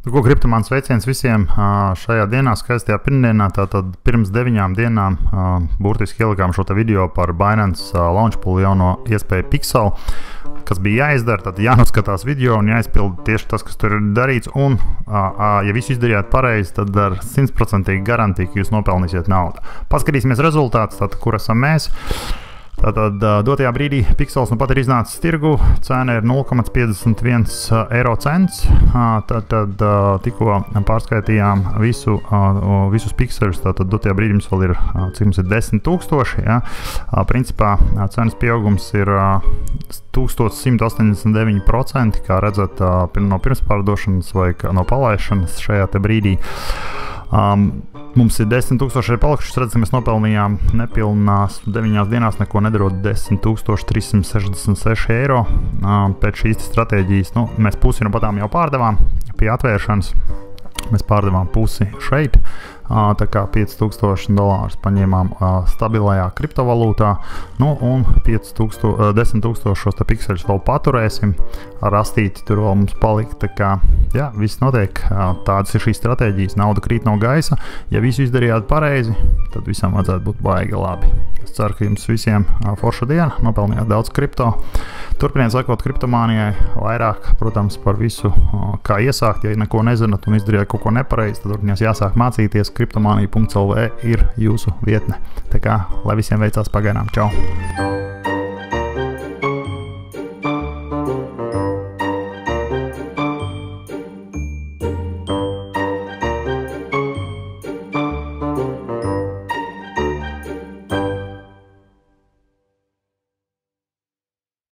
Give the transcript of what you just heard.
Ko kriptomāns sveiciens visiem šajā dienā, skaistajā pirmdienā. Tātad pirms 9 dienām burtiski ielikām šo video par Binance Launchpool jauno iespēju Pixel, kas bija jāizdara. Tad jānoskatās video un jāizpild tieši tas, kas tur ir darīts. Un, ja visu izdarījāt pareizi, tad ar 100% garantiju, ka jūs nopelnīsiet naudu. Paskatīsimies rezultātus, tātad, kur esam mēs. Tātad dotajā brīdī Pixels nu pat ir iznācis tirgu, cena ir 0,51 eiro cents. Tātad tikko pārskaitījām visus pikseļus, tātad dotajā brīdī mums vēl ir, cik mums ir 10 000, ja? Principā cenas pieaugums ir 1189%, kā redzat no pirmspārdošanas vai no palaišanas šajā te brīdī. Mums ir 10 000 palikuši, redzam, mēs nopelnījām nepilnās 9 dienās, neko nedarot 10 366 eiro. Pēc šīs stratēģijas, mēs pusi no patām jau pārdevām pie atvēršanas. Mēs pārdevām pusi šeit, tā kā $5000 paņēmām stabilajā kriptovalūtā, un 10 000 šos te pikseļus vēl paturēsim, rastīti tur vēl mums palika, tā kā, jā, viss notiek, tādas ir šīs stratēģijas, nauda krīt no gaisa, ja visu izdarījāt pareizi, tad visam vajadzētu būt baigi labi. Es ceru, ka jums visiem forša diena, nopelnījāt daudz kripto. Turpiniet sekot kriptomānijai, vairāk, protams, par visu, kā iesākt. Ja neko nezināt un izdarījāt kaut ko nepareizi, tad turpinās jāsāk mācīties. Kriptomānija.lv ir jūsu vietne. Tā kā, lai visiem veicās pagaidām. Čau!